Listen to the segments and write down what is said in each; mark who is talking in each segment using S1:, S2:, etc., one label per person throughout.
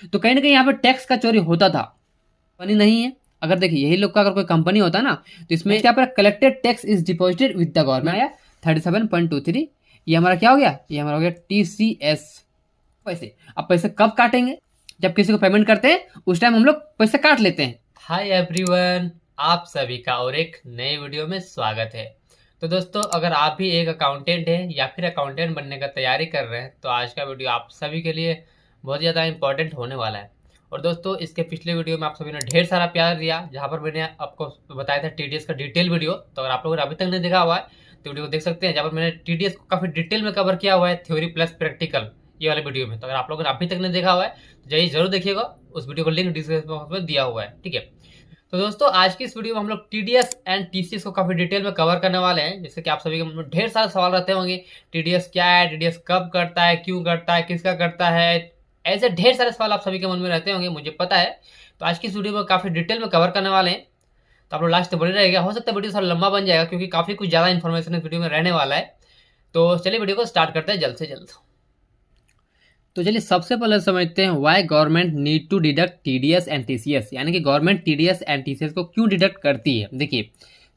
S1: तो कहीं ना कहीं यहाँ पे टैक्स का चोरी होता था। कंपनी नहीं है, अगर देखिए यही लोग का अगर कोई कंपनी होता ना तो इसमें यहाँ पर collected tax is deposited with the government आया 37.23। ये हमारा क्या हो गया, ये हमारा हो गया TCS। पैसे अब पैसे कब काटेंगे, जब किसी को पेमेंट करते हैं उस टाइम हम लोग पैसे काट लेते हैं।
S2: हाय एवरीवन, आप सभी का और एक नए वीडियो में स्वागत है। तो दोस्तों, अगर आप भी एक अकाउंटेंट हैं या फिर अकाउंटेंट बनने का तैयारी कर रहे हैं तो आज का वीडियो आप सभी के लिए बहुत ज़्यादा इंपॉर्टेंट होने वाला है। और दोस्तों, इसके पिछले वीडियो में आप सभी ने ढेर सारा प्यार दिया, जहाँ पर मैंने आपको बताया था TDS का डिटेल वीडियो। तो अगर आप लोगों ने अभी तक नहीं देखा हुआ है तो वीडियो को देख सकते हैं, जहाँ पर मैंने TDS को काफ़ी डिटेल में कवर किया हुआ है, थ्योरी प्लस प्रैक्टिकल, ये वाले वीडियो में। तो अगर आप लोगों ने अभी तक नहीं देखा हुआ है तो जाइए जरूर देखिएगा, उस वीडियो को लिंक डिस्क्रिप्शन बॉक्स में दिया हुआ है, ठीक है। तो दोस्तों, आज की इस वीडियो में हम लोग TDS एंड TCS को काफी डिटेल में कवर करने वाले हैं। जैसे कि आप सभी के मन में ढेर सारे सवाल रहते होंगे, TDS क्या है, TDS कब करता है, क्यों करता है, किसका करता है, ऐसे ढेर सारे सवाल आप सभी के मन में रहते होंगे, मुझे पता है। तो आज की इस वीडियो में काफी डिटेल में कवर करने वाले हैं, तो आप लोग लास्ट तक बने रहेगा। हो सकता है वीडियो थोड़ा लंबा बन जाएगा क्योंकि काफी कुछ ज्यादा इन्फॉर्मेशन इस वीडियो में रहने वाला है। तो चलिए वीडियो को स्टार्ट करते हैं जल्द से जल्द।
S1: तो चलिए सबसे पहले समझते हैं why government need to deduct TDS and TCS, यानी कि गवर्नमेंट TDS एंड TCS को क्यों डिडक्ट करती है। देखिए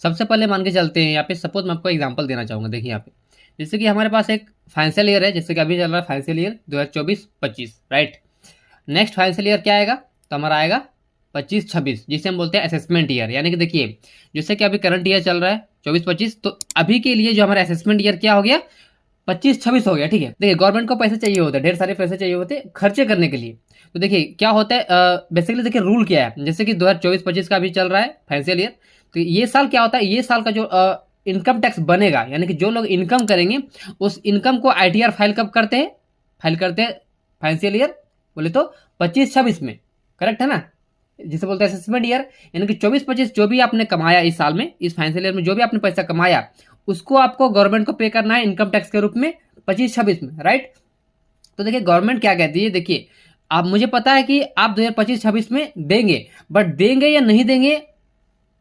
S1: सबसे पहले मान के चलते हैं, यहाँ पे सपोज मैं आपको एग्जांपल देना चाहूँगा। देखिए यहाँ पे जैसे कि हमारे पास एक फाइनेंशियल ईयर है, जैसे कि अभी चल रहा है financial year 2024-25, right. Next financial year क्या आएगा, तो हमारा आएगा 25-26, जिसे हम बोलते हैं असेसमेंट ईयर। यानी कि देखिए जैसे कि अभी करंट ईयर चल रहा है 24-25, तो अभी के लिए जो हमारा असेसमेंट ईयर क्या हो गया, 25-26 हो गया, ठीक है। देखिए गवर्नमेंट को पैसे चाहिए होते हैं, ढेर सारे पैसे चाहिए होते हैं खर्चे करने के लिए। तो देखिए क्या होता है, बेसिकली देखिए रूल क्या है, जैसे कि 2024-25 का भी चल रहा है फाइनेंशियल ईयर। तो ये साल क्या होता है, ये साल का जो इनकम टैक्स बनेगा, यानी कि जो लोग इनकम करेंगे उस इनकम को ITR फाइल कब करते हैं, फाइल करते हैं फाइनेंशियल ईयर बोले तो 25-26 में, करेक्ट है ना। जिसे बोलते हैं असेसमेंट ईयर, यानी कि 24-25 जो भी आपने कमाया इस साल में, इस फाइनेंशियल ईयर में जो भी आपने पैसा कमाया उसको आपको गवर्नमेंट को पे करना है इनकम टैक्स के रूप में 25-26 में, राइट। तो देखिए गवर्नमेंट क्या कहती है, देखिए आप, मुझे पता है कि आप 2025-26 में देंगे, बट देंगे या नहीं देंगे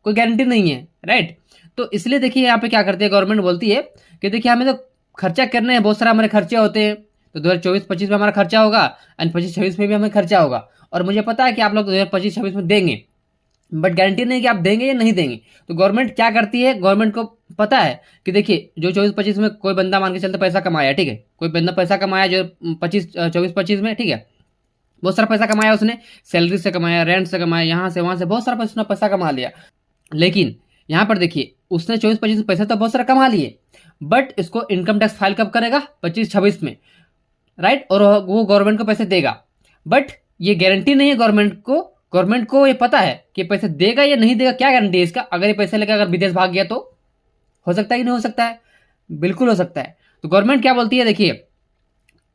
S1: कोई गारंटी नहीं है, राइट। तो इसलिए देखिए यहाँ पे क्या करती है गवर्नमेंट, बोलती है कि देखिए हमें तो खर्चा करने हैं, बहुत सारा हमारे खर्चे होते हैं। तो 2024-25 में हमारा खर्चा होगा एंड 25-26 में भी हमें खर्चा होगा, और मुझे पता है कि आप लोग 2025-26 में देंगे, बट गारंटी नहीं कि आप देंगे या नहीं देंगे। तो गवर्नमेंट क्या करती है, गवर्नमेंट को पता है कि देखिए जो 24-25 में कोई बंदा मान के चलते पैसा कमाया, ठीक है, कोई बंदा पैसा कमाया जो 24-25 में, ठीक है, बहुत सारा पैसा कमाया उसने, सैलरी से कमाया, रेंट से कमाया, यहाँ से वहाँ से बहुत सारा पैसा पैसा कमा लिया। लेकिन यहाँ पर देखिए उसने 24-25 में पैसा तो बहुत सारा कमा लिए, बट इसको इनकम टैक्स फाइल कब करेगा, 25-26 में, राइट। और वो गवर्नमेंट को पैसे देगा, बट ये गारंटी नहीं है गवर्नमेंट को। गवर्नमेंट को ये पता है कि पैसे देगा या नहीं देगा, क्या गारंटी है इसका। अगर ये पैसे लेकर अगर विदेश भाग गया तो हो सकता है कि नहीं हो सकता है, बिल्कुल हो सकता है। तो गवर्नमेंट क्या बोलती है, देखिए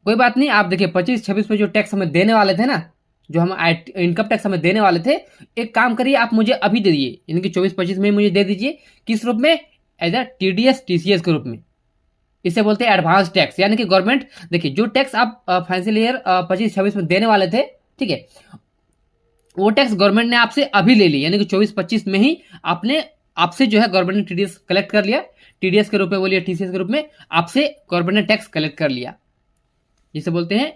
S1: कोई बात नहीं, आप देखिए 25-26 में जो टैक्स हमें देने वाले थे ना, जो हम इनकम टैक्स हमें देने वाले थे, एक काम करिए आप मुझे अभी दे दीजिए, यानी कि 24-25 में मुझे दे दीजिए। किस रूप में, एज अ TDS TCS के रूप में। इसे बोलते हैं एडवांस टैक्स। यानी कि गवर्नमेंट देखिए जो टैक्स आप फाइनेंशियल ईयर 25-26 में देने वाले थे, ठीक है, वो टैक्स गवर्नमेंट ने आपसे अभी ले ली, यानी कि 24-25 में ही आपने, आपसे जो है गवर्नमेंट ने TDS कलेक्ट कर लिया, TDS के रूप में बोलिए, TCS के रूप में आपसे गवर्नमेंट ने टैक्स कलेक्ट कर लिया, जिसे बोलते हैं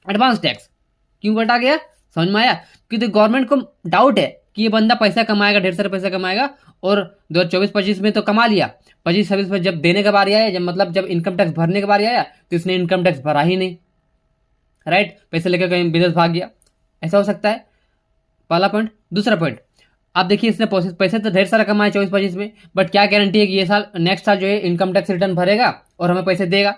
S1: एडवांस टैक्स। क्यों कटा गया, समझ में आया। क्योंकि गवर्नमेंट को डाउट है कि ये बंदा पैसा कमाएगा, ढेर सारा पैसा कमाएगा, और 2024-25 में तो कमा लिया, 25-26 में जब देने का बारी आया, जब मतलब जब इनकम टैक्स भरने का बारी आया तो इसने इनकम टैक्स भरा ही नहीं, राइट। पैसे लेकर कहीं विदेश भाग गया, ऐसा हो सकता है, पहला पॉइंट। दूसरा पॉइंट, आप देखिए इसने पैसे तो ढेर सारा कमाया 24-25 में, बट क्या गारंटी है कि ये साल, नेक्स्ट साल जो है इनकम टैक्स रिटर्न भरेगा और हमें पैसे देगा,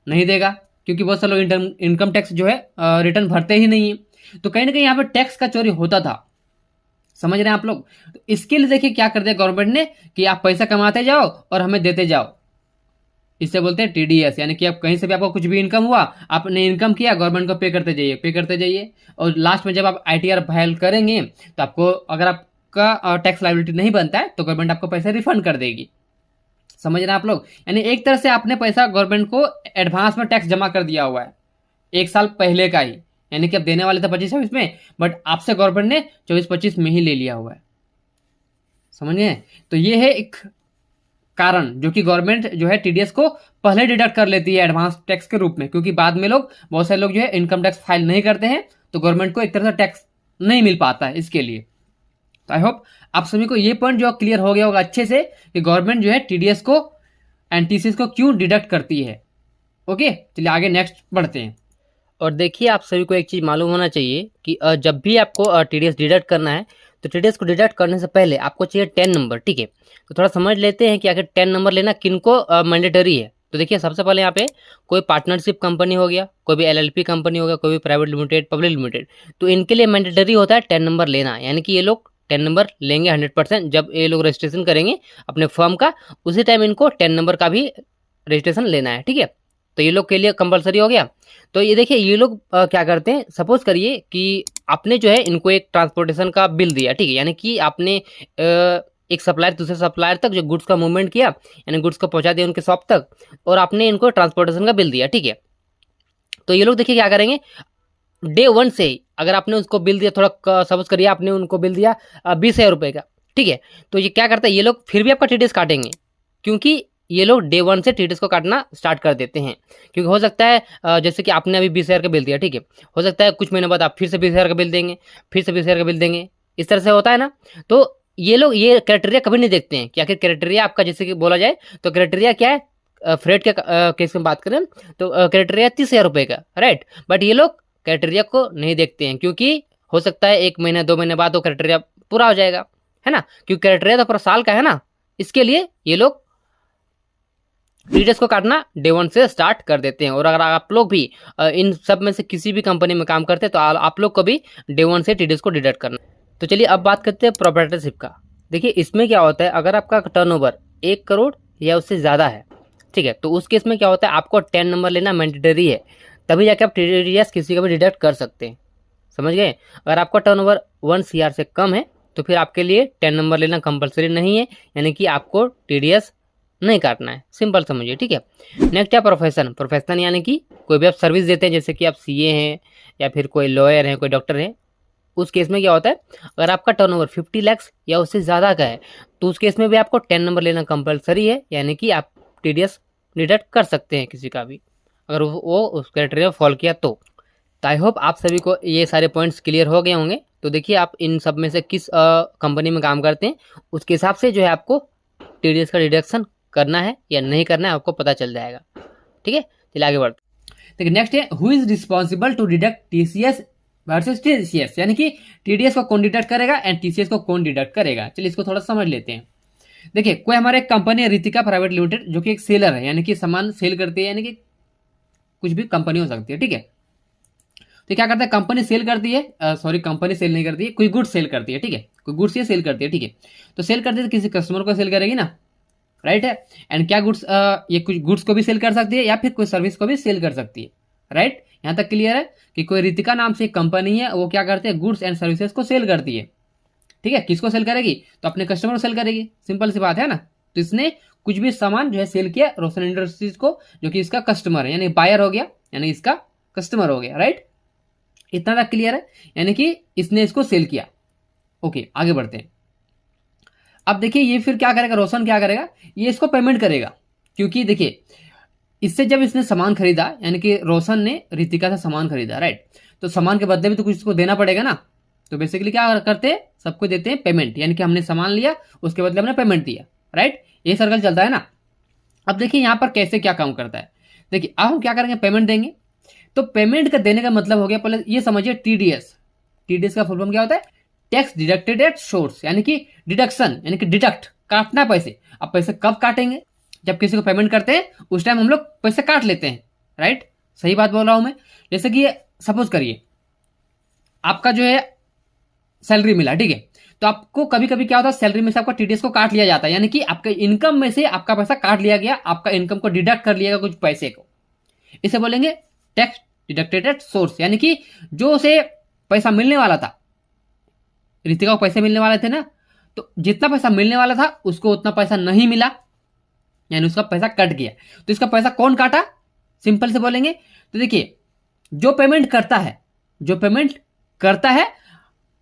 S1: नहीं देगा। क्योंकि बहुत सारे लोग इनकम टैक्स जो है रिटर्न भरते ही नहीं है। तो कहीं ना कहीं यहाँ पर टैक्स का चोरी होता था, समझ रहे हैं आप लोग। तो इसके लिए देखिए क्या कर दिया गवर्नमेंट ने, कि आप पैसा कमाते जाओ और हमें देते जाओ। इससे बोलते हैं TDS, यानी कि आप कहीं से भी आपको कुछ भी इनकम हुआ, आपने इनकम किया, गवर्नमेंट को पे करते जाइए, पे करते जाइए, और लास्ट में जब आप ITR फाइल करेंगे तो आपको, अगर आपका टैक्स लायबिलिटी नहीं बनता है तो गवर्नमेंट आपको पैसे रिफंड कर देगी। समझ रहे हैं आप लोग। यानी एक तरह से आपने पैसा गवर्नमेंट को एडवांस में टैक्स जमा कर दिया हुआ है, एक साल पहले का ही। यानी कि आप देने वाले थे 25-26 में, बट आपसे गवर्नमेंट ने 24-25 में ही ले लिया हुआ है, समझ गए। तो ये है एक कारण जो कि गवर्नमेंट जो है टीडीएस को पहले डिडक्ट कर लेती है एडवांस टैक्स के रूप में, क्योंकि बाद में बहुत सारे लोग जो है इनकम टैक्स फाइल नहीं करते हैं, तो गवर्नमेंट को एक तरह से टैक्स नहीं मिल पाता है इसके लिए। तो आई होप आप सभी को ये पॉइंट जो क्लियर हो गया होगा अच्छे से कि गवर्नमेंट जो है टीडीएस को एंड टीसीएस को क्यों डिडक्ट करती है। ओके, चलिए आगे नेक्स्ट बढ़ते हैं।
S2: और देखिए, आप सभी को एक चीज़ मालूम होना चाहिए कि जब भी आपको टीडीएस डिडक्ट करना है, तो टीडीएस को डिडक्ट करने से पहले आपको चाहिए 10 नंबर, ठीक है। तो थोड़ा समझ लेते हैं कि आखिर 10 नंबर लेना किनको मैंडेटरी है। तो देखिए, सबसे पहले यहाँ पे कोई पार्टनरशिप कंपनी हो गया, कोई भी एलएलपी कंपनी हो गया, कोई भी प्राइवेट लिमिटेड, पब्लिक लिमिटेड, तो इनके लिए मैंडेटरी होता है 10 नंबर लेना। यानी कि ये लोग 10 नंबर लेंगे 100%। जब ये लोग रजिस्ट्रेशन करेंगे अपने फर्म का, उसी टाइम इनको 10 नंबर का भी रजिस्ट्रेशन लेना है, ठीक है। तो ये लोग के लिए कंपलसरी हो गया। तो ये देखिए, ये लोग क्या करते हैं, सपोज करिए कि आपने जो है इनको एक ट्रांसपोर्टेशन का बिल दिया, ठीक है। यानी कि आपने एक सप्लायर दूसरे सप्लायर तक जो गुड्स का मूवमेंट किया, यानी गुड्स को पहुंचा दिया उनके शॉप तक, और आपने इनको ट्रांसपोर्टेशन का बिल दिया, ठीक है। तो ये लोग देखिए क्या करेंगे, डे 1 से ही अगर आपने उसको बिल दिया, थोड़ा सपोज करिए आपने उनको बिल दिया 20,000 रुपये का, ठीक है। तो ये क्या करता है, ये लोग फिर भी आपका टीडीएस काटेंगे, क्योंकि ये लोग डे 1 से टीडीएस को काटना स्टार्ट कर देते हैं। क्योंकि हो सकता है जैसे कि आपने अभी 20,000 का बिल दिया, ठीक है, हो सकता है कुछ महीने बाद आप फिर से 20,000 का बिल देंगे, फिर से 20,000 का बिल देंगे, इस तरह से होता है ना। तो ये लोग ये क्राइटेरिया कभी नहीं देखते हैं कि आखिर क्राइटेरिया आपका, जैसे कि बोला जाए तो क्राइटेरिया क्या है, फ्रेड के केस में बात करें तो क्राइटेरिया 30,000 रुपये का, राइट। बट ये लोग क्राइटेरिया को नहीं देखते हैं, क्योंकि हो सकता है 1 महीना 2 महीने बाद वो क्राइटेरिया पूरा हो जाएगा, है ना। क्योंकि क्राइटेरिया तो पूरा साल का है ना, इसके लिए ये लोग टीडीएस को काटना डे 1 से स्टार्ट कर देते हैं। और अगर आप लोग भी इन सब में से किसी भी कंपनी में काम करते हैं, तो आप लोग को भी डे 1 से टीडीएस को डिडक्ट करना। तो चलिए अब बात करते हैं प्रोप्राइटरशिप का। देखिए, इसमें क्या होता है, अगर आपका टर्नओवर 1 करोड़ या उससे ज़्यादा है, ठीक है, तो उस केस में क्या होता है, आपको 10 नंबर लेना मैंडेटरी है, तभी जाके आप टीडीएस किसी का भी डिडक्ट कर सकते हैं, समझ गए। अगर आपका टर्नओवर 1 CR से कम है, तो फिर आपके लिए 10 नंबर लेना कंपलसरी नहीं है, यानी कि आपको टीडीएस नहीं काटना है, सिंपल समझिए, ठीक है। नेक्स्ट है प्रोफेशन यानी कि कोई भी आप सर्विस देते हैं, जैसे कि आप सीए हैं या फिर कोई लॉयर हैं, कोई डॉक्टर हैं। उस केस में क्या होता है, अगर आपका टर्नओवर 50 लाख या उससे ज़्यादा का है, तो उस केस में भी आपको 10 नंबर लेना कंपलसरी है, यानी कि आप टीडीएस डिडक्ट कर सकते हैं किसी का भी, अगर वो उस क्राइटेरिया फॉलो किया तो। आई होप आप सभी को ये सारे पॉइंट्स क्लियर हो गए होंगे। तो देखिए, आप इन सब में से किस कंपनी में काम करते हैं, उसके हिसाब से जो है आपको टीडीएस का डिडक्शन करना है या नहीं करना है, आपको पता चल जाएगा, ठीक है। चलिए आगे बढ़ते हैं।
S1: देखिए नेक्स्ट है, who is responsible to deduct TCS versus TCS, यानी कि टीडीएस को कौन डिडक्ट करेगा एंड टीसीएस को कौन डिडक्ट करेगा। चलिए इसको थोड़ा समझ लेते हैं। देखिए, कोई हमारे एक कंपनी है रितिका प्राइवेट लिमिटेड, जो कि एक सेलर है, यानी कि सामान सेल करती है, यानी कि कुछ भी कंपनी हो सकती है, ठीक है। तो क्या करता है, कंपनी सेल करती है, कंपनी सेल नहीं करती है, कोई गुड्स सेल करती है, ठीक है, कोई गुड्स ये सेल करती है, ठीक है। तो सेल करती है तो किसी कस्टमर को सेल करेगी ना, राइट है। एंड क्या गुड्स, ये कुछ गुड्स को भी सेल कर सकती है या फिर कोई सर्विस को भी सेल कर सकती है, राइट। यहाँ तक क्लियर है कि कोई रितिका नाम से एक कंपनी है, वो क्या करते हैं, गुड्स एंड सर्विसेज को सेल करती है, ठीक है। किसको सेल करेगी, तो अपने कस्टमर को सेल करेगी, सिंपल सी बात है ना। तो इसने कुछ भी सामान जो है सेल किया रोशन इंडस्ट्रीज को, जो कि इसका कस्टमर है, यानी बायर हो गया, यानी इसका कस्टमर हो गया, राइट। इतना तक क्लियर है, यानी कि इसने इसको सेल किया। ओके, आगे बढ़ते हैं। अब देखिए, ये फिर क्या करेगा, रोशन क्या करेगा, ये इसको पेमेंट करेगा, क्योंकि देखिए इससे जब इसने सामान खरीदा, यानी कि रोशन ने रितिका से सामान खरीदा, राइट, तो सामान के बदले में तो कुछ इसको देना पड़ेगा ना। तो बेसिकली क्या करते हैं, सबको देते हैं पेमेंट, यानी कि हमने सामान लिया, उसके बदले हमने पेमेंट दिया, राइट। ये सर्कल चलता है ना। अब देखिए यहाँ पर कैसे क्या काम करता है। देखिए, अब हम क्या करेंगे, पेमेंट देंगे। तो पेमेंट का देने का मतलब हो गया, पहले ये समझिए टीडीएस। टीडीएस का फुल फॉर्म क्या होता है, टैक्स डिडक्टेड एट सोर्स, यानी कि डिडक्शन, यानी कि डिडक्ट, काटना पैसे। अब पैसे कब काटेंगे, जब किसी को पेमेंट करते हैं उस टाइम हम लोग पैसे काट लेते हैं, राइट। सही बात बोल रहा हूं मैं। जैसे कि सपोज करिए आपका जो है सैलरी मिला, ठीक है, तो आपको कभी कभी क्या होता है, सैलरी में से आपका टीडीएस को काट लिया जाता है, यानी कि आपके इनकम में से आपका पैसा काट लिया गया, आपका इनकम को डिडक्ट कर लिया गया कुछ पैसे को। इसे बोलेंगे टैक्स डिडक्टेड एट सोर्स, यानी कि जो उसे पैसा मिलने वाला था, रितिका को पैसे मिलने वाले थे ना, तो जितना पैसा मिलने वाला था उसको उतना पैसा नहीं मिला, यानी उसका पैसा कट गया। तो इसका पैसा कौन काटा, सिंपल से बोलेंगे तो देखिए, जो पेमेंट करता है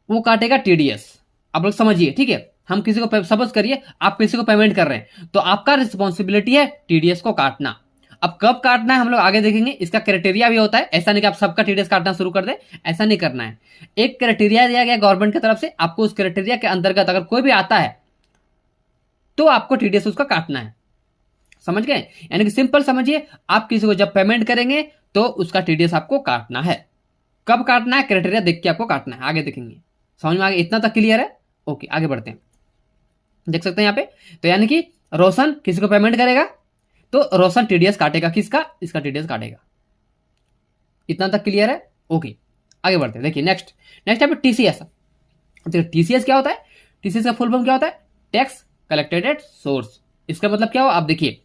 S1: वो काटेगा टीडीएस। आप लोग समझिए, ठीक है। हम किसी को सपोज करिए आप किसी को पेमेंट कर रहे हैं तो आपका रिस्पॉन्सिबिलिटी है टीडीएस को काटना। अब कब काटना है हम लोग आगे देखेंगे, इसका क्राइटेरिया भी होता है। ऐसा नहीं कि आप सबका टीडीएस काटना शुरू कर दे, ऐसा नहीं करना है। एक क्राइटेरिया दिया गया गवर्नमेंट की तरफ से, आपको उस क्राइटेरिया के अंतर्गत अगर कोई भी आता है तो आपको टीडीएस उसका काटना है। समझ गए? यानी कि सिंपल समझिए, आप किसी को जब पेमेंट करेंगे तो उसका टीडीएस आपको काटना है। कब काटना है, क्राइटेरिया देख के आपको काटना है, आगे देखेंगे। समझ में आगे? इतना तक क्लियर है? ओके, आगे बढ़ते हैं। देख सकते हैं यहाँ पे, तो यानी कि रोशन किसी को पेमेंट करेगा तो रोशन टीडीएस काटेगा, किसका? इसका टीडीएस काटेगा। इतना तक क्लियर है? ओके, आगे बढ़ते हैं। देखिए नेक्स्ट यहाँ पे टीसीएस। टीसीएस क्या होता है? टीसीएस का फुल फॉर्म क्या होता है? Tax collected at source. इसका मतलब क्या हो आप देखिए,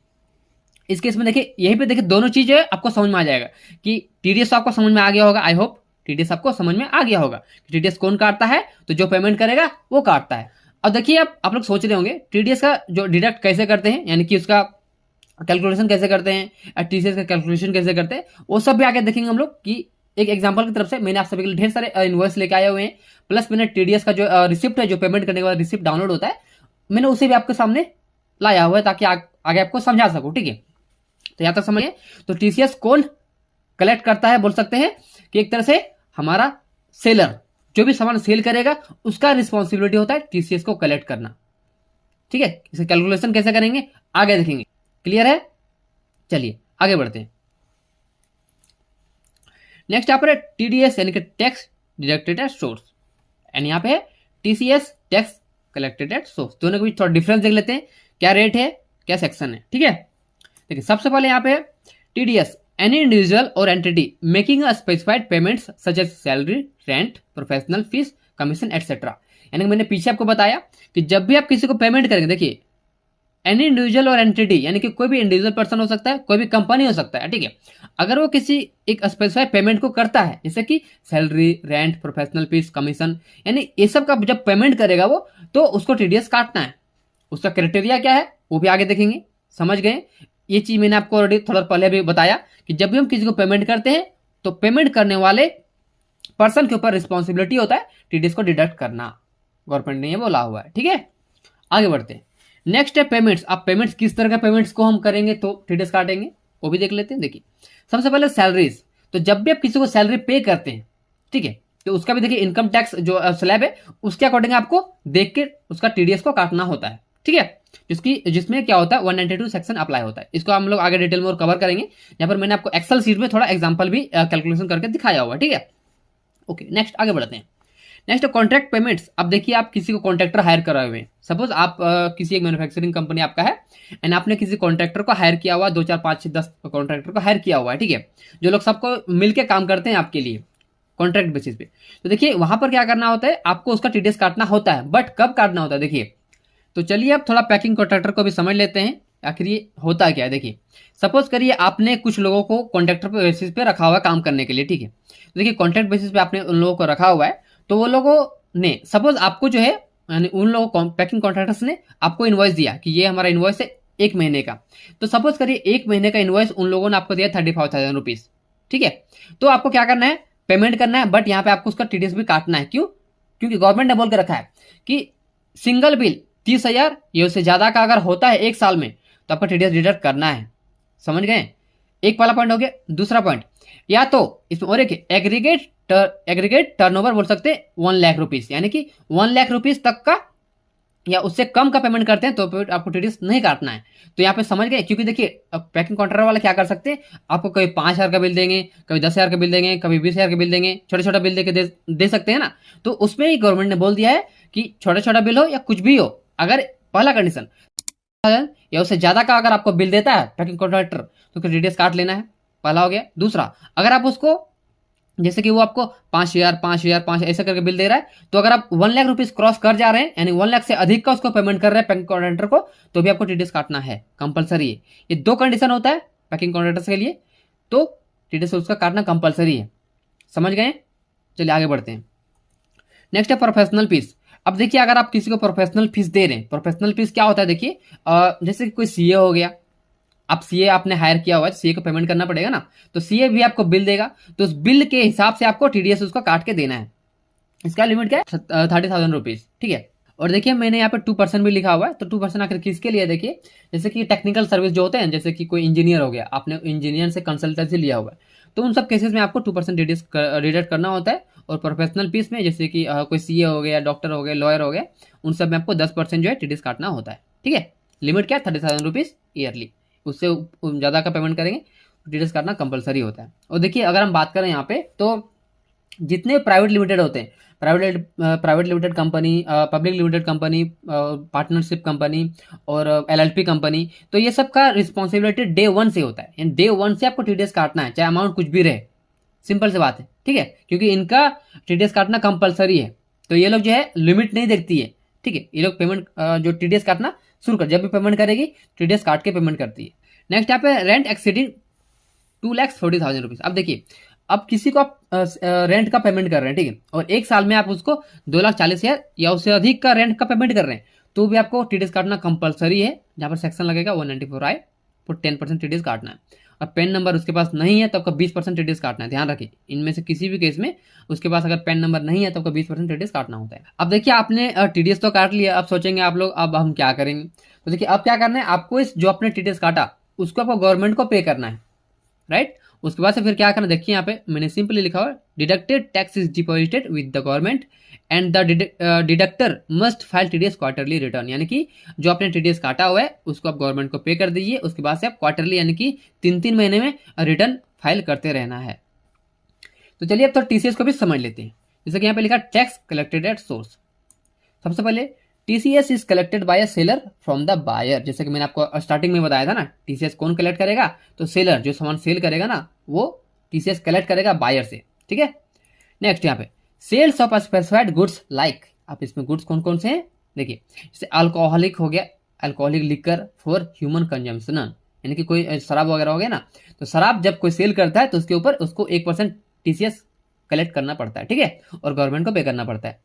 S1: इस केस में देखिए, यहीं पे देखिए दोनों चीज है आपको समझ में आ जाएगा कि टीडीएस आपको समझ में आ गया होगा। आई होप टीडीएस आपको समझ में आ गया होगा। टीडीएस कौन काटता है? तो जो पेमेंट करेगा वो काटता है। अब देखिए आप लोग सोच रहे होंगे टीडीएस का जो डिडक्ट कैसे करते हैं, यानी कि उसका कैलकुलेशन कैसे करते हैं, टीसीएस का कैलकुलेशन कैसे करते हैं, वो सब भी आगे देखेंगे हम लोग। कि एक एग्जांपल की तरफ से मैंने आप सभी के लिए ढेर सारे इनवॉइस लेके आए हुए हैं, प्लस मैंने टीडीएस का जो रिसिप्ट है, जो पेमेंट करने के बाद रिसिप्ट डाउनलोड होता है, मैंने उसे भी आपके सामने लाया हुआ है ताकि आगे आपको समझा सकूं। ठीक है, तो यहां तक समझिए। तो टीसीएस कौन कलेक्ट करता है? बोल सकते हैं कि एक तरह से हमारा सेलर जो भी सामान सेल करेगा उसका रिस्पॉन्सिबिलिटी होता है टीसीएस को कलेक्ट करना। ठीक है, इसे कैलकुलेशन कैसे करेंगे आगे देखेंगे। क्लियर है? चलिए आगे बढ़ते हैं। नेक्स्ट यहाँ पर टीडीएस यानी कि tax deducted at source, and यहाँ पे है TCS tax collected at source. दोनों के बीच थोड़ा डिफरेंस देख लेते हैं, क्या रेट है क्या सेक्शन है। ठीक है, देखिए सबसे पहले यहाँ पे टीडीएस एनी इंडिविजुअल और entity making a specified payments such as salary, rent, professional fees, commission etcetera. यानी मैंने पीछे आपको बताया कि जब भी आप किसी को पेमेंट करेंगे, देखिए एनी इंडिविजुअल और एंटिटी यानी कि कोई भी इंडिविजुअल पर्सन हो सकता है, कोई भी कंपनी हो सकता है। ठीक है, अगर वो किसी एक स्पेसिफाइड पेमेंट को करता है, जैसे कि salary, rent, professional fees, commission, यानी ये सब का जब पेमेंट करेगा वो, तो उसको टीडीएस काटना है। उसका क्राइटेरिया क्या है वो भी आगे देखेंगे। समझ गए? ये चीज मैंने आपको ऑलरेडी थोड़ा पहले भी बताया कि जब भी हम किसी को पेमेंट करते हैं तो पेमेंट करने वाले पर्सन के ऊपर रिस्पॉन्सिबिलिटी होता है टीडीएस को डिडक्ट करना। गवर्नमेंट ने ये बोला हुआ है। ठीक है, आगे बढ़ते हैं। नेक्स्ट है पेमेंट्स। अब पेमेंट्स किस तरह के पेमेंट्स को हम करेंगे तो टीडीएस काटेंगे, वो भी देख लेते हैं। देखिए सबसे पहले सैलरीज। तो जब भी आप किसी को सैलरी पे करते हैं, ठीक है, तो उसका भी देखिए इनकम टैक्स जो स्लैब है उसके अकॉर्डिंग आपको देख के उसका टीडीएस को काटना होता है। ठीक है, जिसमें क्या होता है 192 सेक्शन अप्लाई होता है। इसको हम लोग आगे डिटेल में और कवर करेंगे। यहाँ पर मैंने आपको एक्सेल सीट में थोड़ा एग्जांपल भी कैलकुलेशन करके दिखाया हुआ है। ठीक है, ओके, नेक्स्ट आगे बढ़ते हैं। Next contract payments. अब देखिए आप किसी को कॉन्ट्रैक्टर हायर कराए हुए हैं, सपोज आप किसी एक मैन्युफैक्चरिंग कंपनी आपका है एंड आपने किसी कॉन्ट्रैक्टर को हायर किया हुआ, 2 4 5 6 10 कॉन्ट्रैक्टर को हायर किया हुआ है। ठीक है, जो लोग सबको मिलकर काम करते हैं आपके लिए कॉन्ट्रैक्ट बेसिस पे। तो देखिए वहां पर क्या करना होता है, आपको उसका टीडीएस काटना होता है, बट कब काटना होता है देखिए। तो चलिए आप थोड़ा पैकिंग कॉन्ट्रैक्टर को भी समझ लेते हैं आखिर ये होता क्या है। देखिए सपोज करिए आपने कुछ लोगों को कॉन्ट्रैक्टर बेसिस पे रखा हुआ है काम करने के लिए। ठीक है, तो देखिए कॉन्ट्रैक्ट बेसिस पे आपने उन लोगों को रखा हुआ है, तो वो लोगों ने सपोज आपको जो है, यानी उन लोगों को पैकिंग कॉन्ट्रैक्टर्स ने आपको इनवॉइस दिया कि ये हमारा इनवॉइस है 1 महीने का। तो सपोज करिए 1 महीने का इनवॉइस उन लोगों ने आपको दिया 35,000 रुपीज। ठीक है, तो आपको क्या करना है, पेमेंट करना है, बट यहाँ पे आपको उसका टीडीएस भी काटना है। क्यों? क्योंकि गवर्नमेंट ने बोल के रखा है कि सिंगल बिल 30,000 या उससे ज्यादा का अगर होता है 1 साल में तो आपका टीडीएस डिडक्ट करना है। समझ गए? एक वाला पॉइंट हो गया। दूसरा पॉइंट, या तो इसमें और एक एग्रीगेट टर्नओवर बोल सकते हैं 1 लाख रुपीज, यानी कि 1 लाख रुपीज तक का या उससे कम का पेमेंट करते हैं तो आपको टीडीएस नहीं काटना है। तो यहाँ पे समझ गए? क्योंकि देखिए पैकिंग कॉन्ट्रैक्टर वाले क्या कर सकते हैं, आपको कभी 5,000 का बिल देंगे, कभी 10,000 का बिल देंगे, कभी 20,000 का बिल देंगे, छोटा छोटा बिल दे सकते हैं ना। तो उसमें ही गवर्नमेंट ने बोल दिया है कि छोटा छोटा बिल हो या कुछ भी हो, अगर पहला कंडीशन या उससे ज्यादा का अगर आपको बिल देता है पैकिंग कॉन्ट्रैक्टर तो टीडीएस काट लेना है, पहला हो गया। दूसरा, अगर आप उसको जैसे कि वो आपको 5,000 5,000 5 ऐसा करके बिल दे रहा है, तो अगर आप 1 लाख रुपीज क्रॉस कर जा रहे हैं, यानी 1 लाख से अधिक का उसको पेमेंट कर रहे हैं पैकिंग कॉन्ट्रैक्टर को, तो भी आपको टीडीएस काटना है, कंपलसरी है। ये 2 कंडीशन होता है पैकिंग कॉन्ट्रैक्टर्स के लिए, तो टीडीएस उसका काटना कंपलसरी है। समझ गए? चलिए आगे बढ़ते हैं। नेक्स्ट है प्रोफेशनल फीस। अब देखिए अगर आप किसी को प्रोफेशनल फीस दे रहे हैं, प्रोफेशनल फीस क्या होता है देखिए, जैसे कि कोई सीए हो गया, आप सीए आपने हायर किया हुआ है, सीए को पेमेंट करना पड़ेगा ना, तो सीए भी आपको बिल देगा, तो उस बिल के हिसाब से आपको टीडीएस उसका काट के देना है। इसका लिमिट क्या है 30,000 रुपीज। ठीक है, और देखिए मैंने यहाँ पे 2% भी लिखा हुआ है, तो 2% आखिर किसके लिए देखिए, जैसे कि टेक्निकल सर्विस जो होते हैं, जैसे कि कोई इंजीनियर हो गया, आपने इंजीनियर से कंसल्टेंसी लिया हुआ है, तो उन सब केसेस में आपको 2% डिडक्ट करना होता है। और प्रोफेशनल फीस में जैसे कि कोई सीए हो गया, डॉक्टर हो गया, लॉयर हो गया, उन सब में आपको 10% जो है टीडीएस काटना होता है। ठीक है, लिमिट क्या है, 30,000 रुपीज़ ईयरली। उससे ज़्यादा का पेमेंट करेंगे तो टीडीएस काटना कंपलसरी होता है। और देखिए अगर हम बात करें यहाँ पे, तो जितने प्राइवेट लिमिटेड होते हैं, private limited company, public limited company, partnership company और एलएलपी कंपनी, तो ये सब का रिस्पॉन्सिबिलिटी डे 1 से होता है। डे 1 से आपको टीडीएस काटना है, चाहे अमाउंट कुछ भी रहे। सिंपल सी बात है, ठीक है, क्योंकि इनका टीडीएस काटना कंपलसरी है। तो ये लोग जो है लिमिट नहीं देखती है, ठीक है, ये लोग पेमेंट जो टीडीएस काटना शुरू कर, जब भी पेमेंट करेगी टीडीएस काट के पेमेंट करती है। नेक्स्ट यहाँ पे रेंट एक्सीडिंग 2,40,000 रुपीज़। अब देखिए, अब किसी को आप रेंट का पेमेंट कर रहे हैं, ठीक है, और एक साल में आप उसको 2,40,000 या उससे अधिक का रेंट का पेमेंट कर रहे हैं, तो भी आपको टीडीएस काटना कंपलसरी है। जहाँ पर सेक्शन लगेगा 194I पर 10% टीडीएस काटना है। और पेन नंबर उसके पास नहीं है तो आपका 20% टीडीएस काटना है। ध्यान रखिए, इनमें से किसी भी केस में उसके पास अगर पेन नंबर नहीं है तो आपका 20% टीडीएस काटना होता है। अब देखिए आपने टीडीएस तो काट लिया, अब सोचेंगे आप लोग अब हम क्या करेंगे। तो देखिए अब क्या करना है आपको, इस जो आपने टीडीएस काटा उसको आपको गवर्नमेंट को पे करना है, राइट। उसके बाद से फिर क्या करना, देखिए यहाँ पे मैंने सिंपली लिखा हुआ, deducted tax is deposited with the government and the deductor must file TDS quarterly return. यानी कि जो आपने टीडीएस काटा हुआ है उसको आप गवर्नमेंट को पे कर दीजिए। उसके बाद से आप क्वार्टरली यानी कि 3-3 महीने में रिटर्न फाइल करते रहना है। तो चलिए अब तो टीसीएस को भी समझ लेते हैं। जैसे कि यहाँ पे लिखा टैक्स कलेक्टेड एट सोर्स। सबसे पहले TCS is collected by a seller from the buyer. जैसे कि मैंने आपको स्टार्टिंग में बताया था ना, टीसीएस कौन कलेक्ट करेगा, तो सेलर जो सामान सेल करेगा ना वो टीसीएस कलेक्ट करेगा बायर से, ठीक है। नेक्स्ट यहाँ पे sales of specified goods like, आप इसमें गुड्स कौन कौन से हैं देखिए, जैसे अल्कोहलिक हो गया, alcoholic liquor for human consumption, यानी कि कोई शराब वगैरह हो गया ना, तो शराब जब कोई सेल करता है तो उसके ऊपर उसको 1% टीसीएस कलेक्ट करना पड़ता है, ठीक है, और गवर्नमेंट को पे करना पड़ता है।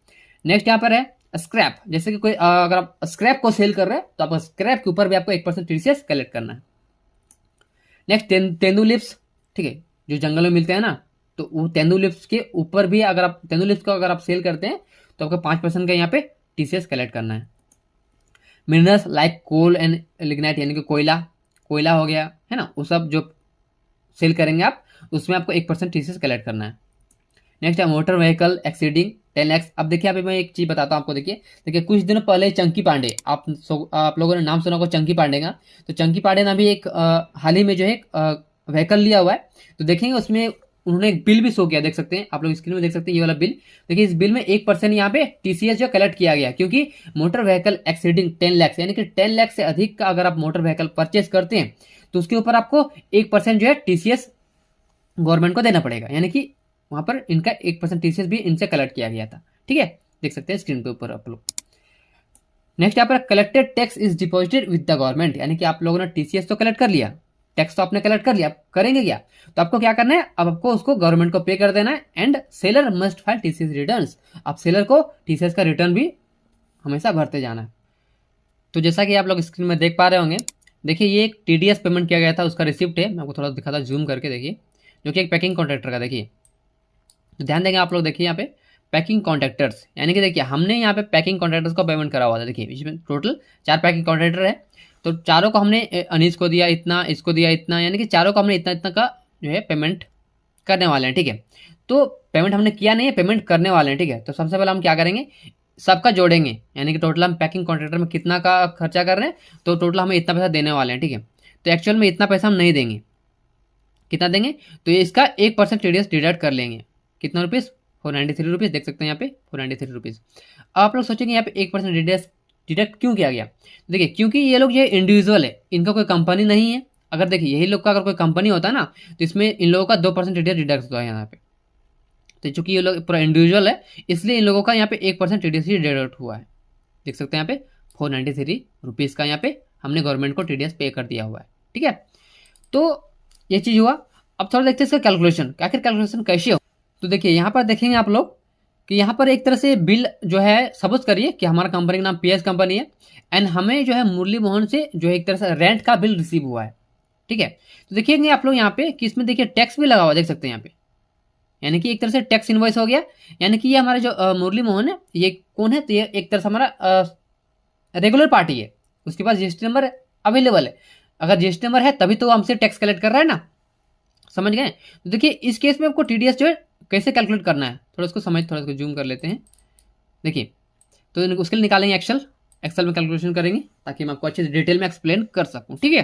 S1: नेक्स्ट यहाँ पर है स्क्रैप, जैसे कि कोई अगर आप स्क्रैप को सेल कर रहे हैं तो आप स्क्रैप के ऊपर भी आपको 1% टीसीएस कलेक्ट करना है। नेक्स्ट तेंदुलिप्स, ठीक है, जो जंगल में मिलते हैं ना, तो वो तेंदुलिप्स के ऊपर भी अगर आप तेंदुलिप्स को अगर आप सेल करते हैं तो आपको 5% का यहाँ पे टीसीएस कलेक्ट करना है। Minerals like coal and lignite, यानी कि कोयला हो गया है ना, वो सब जो सेल करेंगे आप उसमें आपको 1% टीसीएस कलेक्ट करना है। नेक्स्ट है मोटर व्हीकल एक्सीडिंग 10 लाख। अब देखिए अभी मैं एक चीज बताता हूँ आपको। देखिए कुछ दिनों पहले चंकी पांडे, आप लोगों ने नाम सुना होगा चंकी पांडे का, तो चंकी पांडे ने भी एक हाल ही में जो है व्हीकल लिया हुआ है, तो देखेंगे उसमें उन्होंने एक बिल भी शो किया, देख सकते हैं आप लोग स्क्रीन में देख सकते हैं ये वाला बिल। देखिए इस बिल में 1% यहाँ पे टीसीएस जो कलेक्ट किया गया, क्योंकि मोटर व्हीकल एक्सीडिंग 10 लाख, यानी कि 10 लाख से अधिक का अगर आप मोटर व्हीकल परचेज करते हैं तो उसके ऊपर आपको 1% जो है टीसीएस गवर्नमेंट को देना पड़ेगा, यानी कि वहां पर इनका 1% टीसीएस भी इनसे कलेक्ट किया गया था, ठीक है, देख सकते हैं स्क्रीन के ऊपर आप लोग। नेक्स्ट यहाँ पर collected tax is deposited with the government, यानी कि आप लोगों ने टीसीएस तो कलेक्ट कर लिया, टैक्स तो आपने कलेक्ट कर लिया, करेंगे क्या, तो आपको क्या करना है, अब आपको उसको गवर्नमेंट को पे कर देना है। And seller must file TCS returns, आप सेलर को टीसीएस का रिटर्न भी हमेशा भरते जाना है। तो जैसा कि आप लोग स्क्रीन में देख पा रहे होंगे, देखिए ये एक टीडीएस पेमेंट किया गया था, उसका रिसिप्ट है, मैं आपको थोड़ा दिखाता जूम करके, देखिए जो कि एक पैकिंग कॉन्ट्रैक्टर का, देखिए तो ध्यान देंगे आप लोग, देखिए यहाँ पे पैकिंग कॉन्ट्रैक्टर्स, यानी कि देखिए हमने यहाँ पे पैकिंग कॉन्ट्रैक्टर्स को पेमेंट करा हुआ था। देखिए इसमें टोटल 4 पैकिंग कॉन्ट्रैक्टर है, तो चारों को हमने अनीस को दिया इतना, इसको दिया इतना, यानी कि चारों को हमने इतना इतना का जो है पेमेंट करने वाले हैं, ठीक है। तो पेमेंट हमने किया नहीं है, पेमेंट करने वाले हैं, ठीक है। तो सबसे पहले हम क्या करेंगे, सबका जोड़ेंगे, यानी कि टोटल हम पैकिंग कॉन्ट्रैक्टर में कितना का खर्चा कर रहे हैं, तो टोटल हमें इतना पैसा देने वाले हैं, ठीक है। तो एक्चुअल में इतना पैसा हम नहीं देंगे, कितना देंगे, तो ये इसका 1% टीडीएस डिडक्ट कर लेंगे, कितना रुपीज़, 493 रुपीज़, देख सकते हैं यहाँ पे 493 रुपीज़। आप लोग सोचेंगे यहाँ पे 1% टीडीएस डिडक्ट क्यों किया गया, देखिए क्योंकि ये लोग ये इंडिविजुअल है, इनका कोई कंपनी नहीं है। अगर देखिए यही लोग का अगर कोई कंपनी होता ना तो इसमें इन लोगों का 2% टीडीएस डिडक्ट होता है यहाँ पे। तो चूंकि ये लोग पूरा इंडिविजुअल है इसलिए इन लोगों का यहाँ पे 1% टीडीएस ही डिडक्ट हुआ है, देख सकते हैं यहाँ पे 493 रुपीज़ का यहाँ पे हमने गवर्नमेंट को टीडीएस पे कर दिया हुआ है, ठीक है। तो ये चीज़ हुआ। अब थोड़ा देखते हैं इसका कैलकुलेशन, आखिर कैलकुलेशन कैसे हो। तो देखिए यहाँ पर देखेंगे आप लोग कि यहाँ पर एक तरह से बिल जो है, सपोज करिए कि हमारा कंपनी का नाम पीएस कंपनी है एंड हमें जो है मुरली मोहन से जो है एक तरह से रेंट का बिल रिसीव हुआ है, ठीक है। तो देखिएंगे आप लोग यहाँ पे कि इसमें देखिए टैक्स भी लगा हुआ, देख सकते हैं यहाँ पे यानी कि एक तरह से टैक्स इनवॉइस हो गया। यानी कि ये हमारे जो मुरली मोहन है, ये कौन है, तो ये एक तरह से हमारा रेगुलर पार्टी है, उसके पास जीएसटी नंबर अवेलेबल है। अगर जीएसटी नंबर है तभी तो हमसे टैक्स कलेक्ट कर रहा है ना, समझ गए। तो देखिए इस केस में आपको टीडीएस जो है कैसे कैलकुलेट करना है, थोड़ा इसको थोड़ा इसको जूम कर लेते हैं। देखिए तो उसके लिए निकालेंगे एक्सेल में कैलकुलेशन करेंगे ताकि मैं आपको अच्छे से डिटेल में एक्सप्लेन कर सकूं, ठीक है।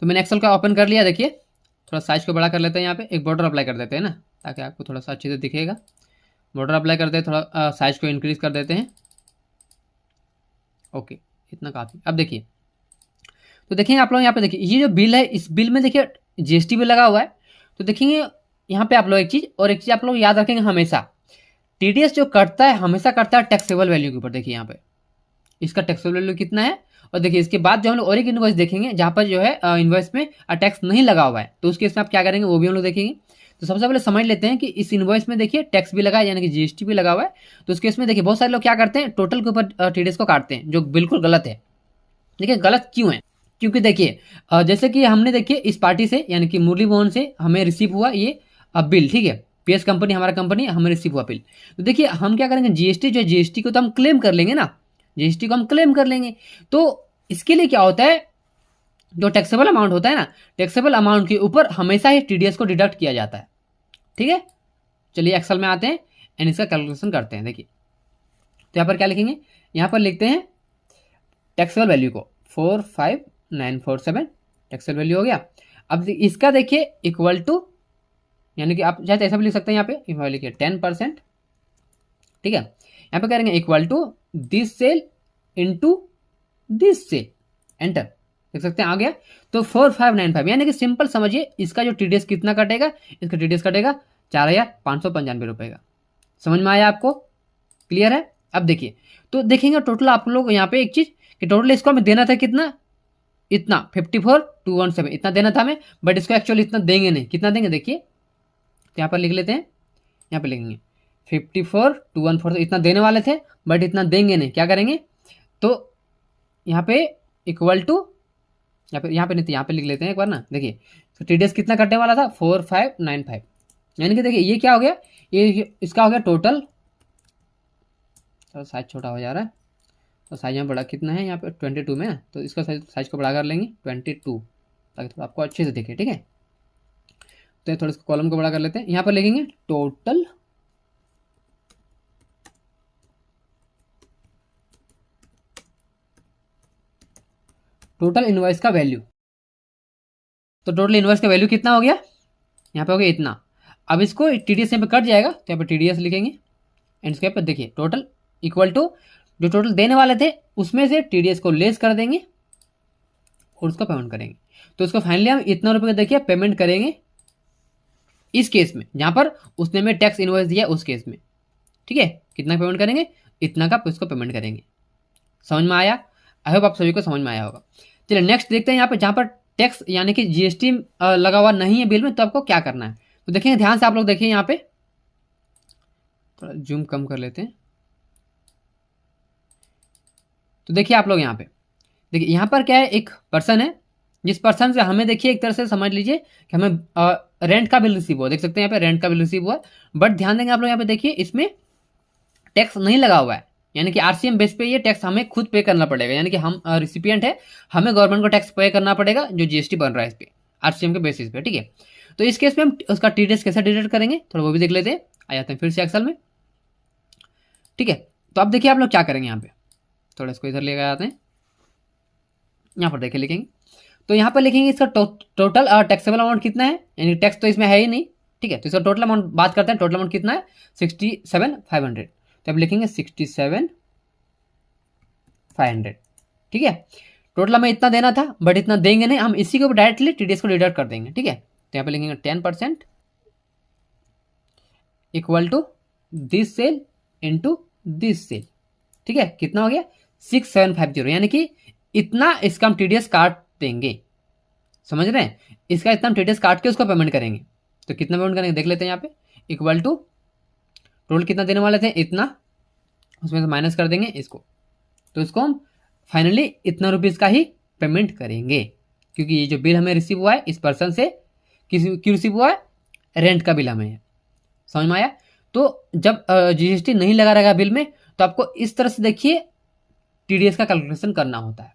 S1: तो मैंने एक्सेल का ओपन कर लिया। देखिए थोड़ा साइज को बड़ा कर लेते हैं, यहाँ पे एक बॉर्डर अप्लाई कर देते हैं ना, ताकि आपको थोड़ा सा अच्छे से दिखेगा। बॉर्डर अप्लाई करते हैं, थोड़ा साइज को इंक्रीज कर देते हैं। ओके, इतना काफ़ी। अब देखिए तो देखेंगे आप लोग यहाँ पे, देखिए ये जो बिल है, इस बिल में देखिए जीएसटी भी लगा हुआ है। तो देखेंगे यहाँ पे आप लोग एक चीज़ आप लोग याद रखेंगे हमेशा, टीडीएस जो करता है हमेशा करता है टैक्सेबल वैल्यू के ऊपर। देखिए यहाँ पे इसका टैक्सेबल वैल्यू कितना है, और देखिए इसके बाद जो हम लोग और एक इन्वॉइस देखेंगे जहाँ पर जो है इन्वॉइस में टैक्स नहीं लगा हुआ है, तो उस केस में आप क्या करेंगे वो भी हम लोग देखेंगे। तो सबसे पहले समझ लेते हैं कि इस इन्वॉइस में देखिए टैक्स भी लगा है, यानी कि जीएसटी भी लगा हुआ है। तो उस केस में देखिए बहुत सारे लोग क्या करते हैं, टोटल के ऊपर टीडीएस को काटते हैं, जो बिल्कुल गलत है। देखिए गलत क्यों है, क्योंकि देखिए जैसे कि हमने देखिए इस पार्टी से यानी कि मुरली मोहन से हमें रिसीव हुआ ये बिल, ठीक है। पीएस कंपनी हमारा कंपनी, हमें रिसीव हुआ बिल। तो देखिए हम क्या करेंगे, जीएसटी जो है जीएसटी को तो हम क्लेम कर लेंगे ना, जीएसटी को हम क्लेम कर लेंगे। तो इसके लिए क्या होता है, जो टैक्सेबल अमाउंट होता है ना, टैक्सेबल अमाउंट के ऊपर हमेशा ही टीडीएस को डिडक्ट किया जाता है, ठीक है। चलिए एक्सेल में आते हैं एंड इसका कैलकुलेशन करते हैं। देखिए तो यहाँ पर क्या लिखेंगे, यहाँ पर लिखते हैं टैक्सेबल वैल्यू को 45947 टैक्सेबल वैल्यू हो गया। अब इसका देखिए इक्वल टू, यानी कि आप चाहे ऐसा भी लिख सकते हैं, यहाँ पे लिखिए 10%, ठीक है। यहाँ पे करेंगे equal to this cell into this cell, enter, देख सकते हैं आ गया। तो 4595, यानी कि सिंपल समझिए इसका जो टीडीएस कितना कटेगा, इसका टीडीएस कटेगा 4595 रुपये का। समझ में आया आपको, क्लियर है। अब देखिए तो देखेंगे टोटल आप लोग यहाँ पे एक चीज़ कि टोटल इसको हमें देना था कितना, इतना 54,217 इतना देना था हमें, बट इसको एक्चुअली इतना देंगे नहीं। कितना देंगे देखिए, तो यहाँ पर लिख लेते हैं, यहाँ पे लिखेंगे 54,214 इतना देने वाले थे, बट इतना देंगे नहीं। क्या करेंगे, तो यहाँ पे इक्वल टू, यहाँ पे नहीं तो यहाँ पे लिख लेते हैं एक बार ना। देखिए तो टीडीएस कितना कटने वाला था 4595, यानी कि देखिए ये क्या हो गया, ये इसका हो गया टोटल। तो साइज छोटा हो जा रहा है, तो साइज यहाँ बड़ा कितना है, यहाँ पे 22 में है, तो इसका साइज को बड़ा कर लेंगे 22, ताकि थोड़ा आपको अच्छे से दिखे, ठीक है। तो थोड़ा इसको कॉलम को बड़ा कर लेते हैं। यहाँ पर लिखेंगे टोटल इनवॉइस का वैल्यू। तो टोटल इनवॉइस का वैल्यू कितना हो गया, यहाँ पे हो गया इतना। अब इसको टीडीएस यहाँ पे कट जाएगा, तो यहाँ पे टीडीएस लिखेंगे एंड इसके पे देखिए टोटल इक्वल टू जो टोटल देने वाले थे उसमें से टीडीएस को लेस कर देंगे और उसका पेमेंट करेंगे। तो उसको फाइनली हम इतना रुपये का देखिए पेमेंट करेंगे इस केस में, जहाँ पर उसने हमें टैक्स इनवॉइस दिया उस केस में, ठीक है। कितना पेमेंट करेंगे, इतना का उसको पेमेंट करेंगे। समझ में आया, आई होप आप सभी को समझ में आया होगा। चलिए नेक्स्ट देखते हैं यहाँ पे, जहाँ पर टैक्स यानी कि जीएसटी लगा हुआ नहीं है बिल में, तो आपको क्या करना है। तो देखेंगे ध्यान से आप लोग देखिए, यहाँ पे थोड़ा जूम कम कर लेते हैं। तो देखिए आप लोग यहाँ पे देखिए, यहाँ पर क्या है, एक पर्सन है, जिस पर्सन से हमें देखिए एक तरह से समझ लीजिए कि हमें रेंट का बिल रिसीव हुआ, देख सकते हैं यहाँ पे रेंट का बिल रिसीव हुआ। बट ध्यान देंगे आप लोग यहाँ पे देखिए इसमें टैक्स नहीं लगा हुआ है, यानी कि आरसीएम बेस पे ये टैक्स हमें खुद पे करना पड़ेगा, यानी कि हम रिसिपिएंट है, हमें गवर्नमेंट को टैक्स पे करना पड़ेगा जो जीएसटी बन रहा है इस पे आरसीएम के बेसिस पे, ठीक है। तो इस केस में हम उसका टीडीएस कैसे डिडक्ट करेंगे थोड़ा वो भी देख लेते हैं। आ जाते हैं फिर से एक्सेल में, ठीक है। तो अब देखिए आप लोग क्या करेंगे, यहाँ पे थोड़ा इसको इधर लेकर आते हैं, यहाँ पर देखिए लिखेंगे। तो यहाँ पर लिखेंगे इसका टोटल टैक्सेबल अमाउंट कितना है, यानी टैक्स तो इसमें है ही नहीं, ठीक है। तो इसका टोटल अमाउंट बात करते हैं, टोटल अमाउंट कितना है 67,500। तो अब लिखेंगे 67,500, ठीक है। टोटल हमें इतना देना था बट इतना देंगे नहीं, हम इसी को डायरेक्टली टीडीएस को डिडक्ट कर देंगे, ठीक है। तो यहाँ पे लिखेंगे 10% equal to this cell into this cell, ठीक है। कितना हो गया 6750, यानी कि इतना इसका हम टीडीएस काट देंगे, समझ रहे हैं। इसका इतना हम टीडीएस काट के उसको पेमेंट करेंगे। तो कितना पेमेंट करेंगे देख लेते हैं, यहाँ पे इक्वल टू टोटल कितना देने वाले थे इतना, उसमें से माइनस कर देंगे इसको, तो इसको हम फाइनली इतना रुपीज़ का ही पेमेंट करेंगे, क्योंकि ये जो बिल हमें रिसीव हुआ है इस पर्सन से क्यों रिसीव हुआ है, रेंट का बिल हमें, समझ में आया। तो जब जीएसटी नहीं लगा रहेगा बिल में तो आपको इस तरह से देखिए टीडीएस का कैलकुलेशन करना होता है।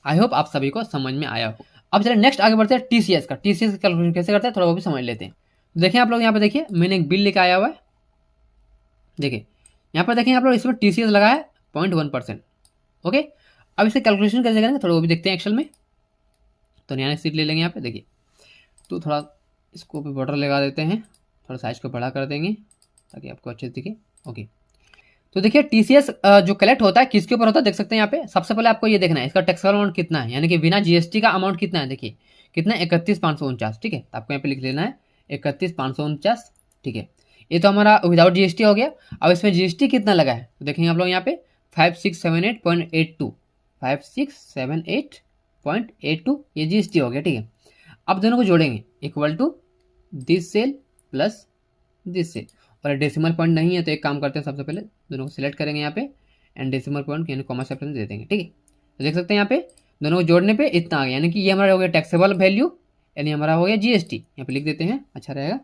S1: आई होप आप सभी को समझ में आया हो। अब चलिए नेक्स्ट आगे बढ़ते हैं टीसीएस का कैलकुलेशन कैसे करते हैं थोड़ा वो भी समझ लेते हैं। देखिए आप लोग यहाँ पे देखिए मैंने एक बिल लेके आया हुआ है, देखिए यहाँ पर देखिए आप लोग इसमें टीसीएस लगा है 0.1%। ओके, अब इससे कैलकुलेशन कैसे करेंगे थोड़ा वो भी देखते हैं एक्सेल में। तो नया सीट ले लेंगे यहाँ पे, देखिए तो थोड़ा इसको भी बॉर्डर लगा देते हैं, थोड़ा साइज को बड़ा कर देंगे ताकि आपको अच्छे से दिखे। ओके, तो देखिए टीसीएस जो कलेक्ट होता है किसके ऊपर होता है देख सकते हैं यहाँ पे। सबसे पहले आपको ये देखना है इसका टैक्सेबल अमाउंट कितना है, यानी कि बिना जीएसटी का अमाउंट कितना है। देखिए कितना 31,549, ठीक है, तो आपको यहाँ पे लिख लेना है 31,549, ठीक है। ये तो हमारा विदाउट जीएसटी हो गया। अब इसमें जीएसटी कितना लगा है तो देखेंगे आप लोग यहाँ पे 5678.82, 5678.82 ये जीएसटी हो गया, ठीक है। अब दोनों को जोड़ेंगे equal to this cell plus this cell, और डेसिमल पॉइंट नहीं है तो एक काम करते हैं सबसे पहले दोनों को सिलेक्ट करेंगे यहाँ पे एंड डेसिमल पॉइंट यानी कॉमा सेक्शन दे देंगे, ठीक है। तो देख सकते हैं यहाँ पे दोनों को जोड़ने पे इतना आ गया, यानी कि ये हमारा हो गया टैक्सेबल वैल्यू, यानी हमारा हो गया जीएसटी। यहाँ पे लिख देते हैं, अच्छा रहेगा।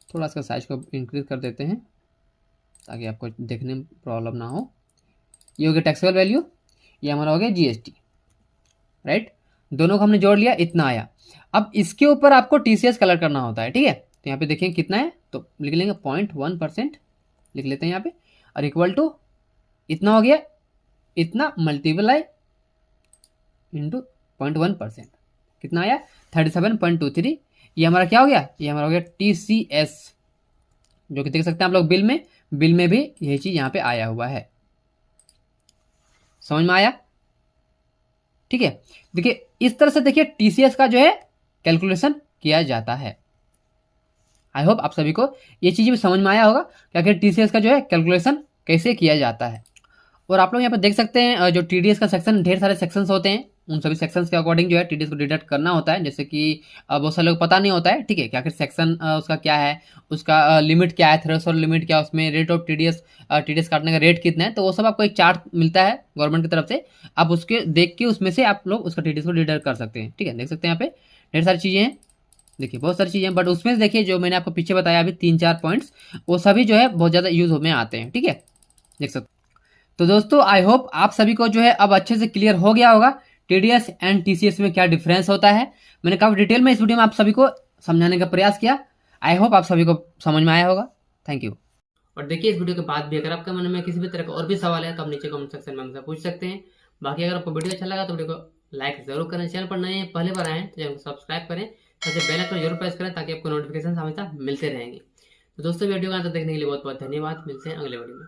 S1: थोड़ा सा साइज को इंक्रीज कर देते हैं ताकि आपको देखने में प्रॉब्लम ना हो। ये हो गया टैक्सेबल वैल्यू, ये हमारा हो गया जीएसटी, राइट। दोनों को हमने जोड़ लिया, इतना आया। अब इसके ऊपर आपको टीसीएस कलर करना होता है, ठीक है। तो यहाँ पे देखिए कितना है तो लिख लेंगे 0.1% लिख लेते हैं यहाँ पे, और इक्वल टू इतना हो गया, इतना मल्टीप्लाई इंटू 0.1%, कितना आया 37.23। ये हमारा क्या हो गया, ये हमारा हो गया टीसीएस, जो कि देख सकते हैं आप लोग बिल में भी यही चीज यहाँ पे आया हुआ है, समझ में आया, ठीक है। देखिए इस तरह से देखिए टीसीएस का जो है कैलकुलेशन किया जाता है। आई होप आप सभी को ये चीज़ भी समझ में आया होगा कि आखिर टीसीएस का जो है कैलकुलेशन कैसे किया जाता है। और आप लोग यहाँ पर देख सकते हैं जो टीडीएस का सेक्शन, ढेर सारे सेक्शंस होते हैं, उन सभी सेक्शंस के अकॉर्डिंग जो है टीडीएस को डिडक्ट करना होता है। जैसे कि बहुत सारे लोग पता नहीं होता है, ठीक है, कि आखिर सेक्शन उसका क्या है, उसका लिमिट क्या है, थ्रेशोल्ड लिमिट क्या है, उसमें रेट ऑफ टीडीएस काटने का रेट कितना है, तो वो सब आपको एक चार्ट मिलता है गवर्नमेंट की तरफ से, आप उसके देख के उसमें से आप लोग उसका टीडीएस को डिडक्ट कर सकते हैं, ठीक है। देख सकते हैं यहाँ पे ढेर सारी चीज़ें हैं, देखिए बहुत सारी चीज़ें हैं, बट उसमें से देखिए जो मैंने आपको पीछे बताया अभी 3-4 पॉइंट्स, वो सभी जो है बहुत ज़्यादा यूज में आते हैं, ठीक है, देख सकते। तो दोस्तों आई होप आप सभी को जो है अब अच्छे से क्लियर हो गया होगा टीडीएस एंड टीसीएस में क्या डिफरेंस होता है। मैंने काफ़ी डिटेल में इस वीडियो में आप सभी को समझाने का प्रयास किया। आई होप आप सभी को समझ में आया होगा। Thank you.
S2: और देखिए इस वीडियो के बाद भी अगर आपके मन में किसी भी तरह का और भी सवाल है तो आप नीचे कमेंट सेक्शन में हमसे पूछ सकते हैं। बाकी अगर आपको वीडियो अच्छा लगा तो वीडियो को लाइक जरूर करें, चैनल पर नए हैं पहले बार आए तो चैनल को सब्सक्राइब करें, साथ बेल आइकन जरूर प्रेस करें ताकि आपको नोटिफिकेशन हमेशा मिलते रहेंगे। तो दोस्तों वीडियो का अंत देखने के लिए बहुत बहुत धन्यवाद, मिलते हैं अगले वीडियो में।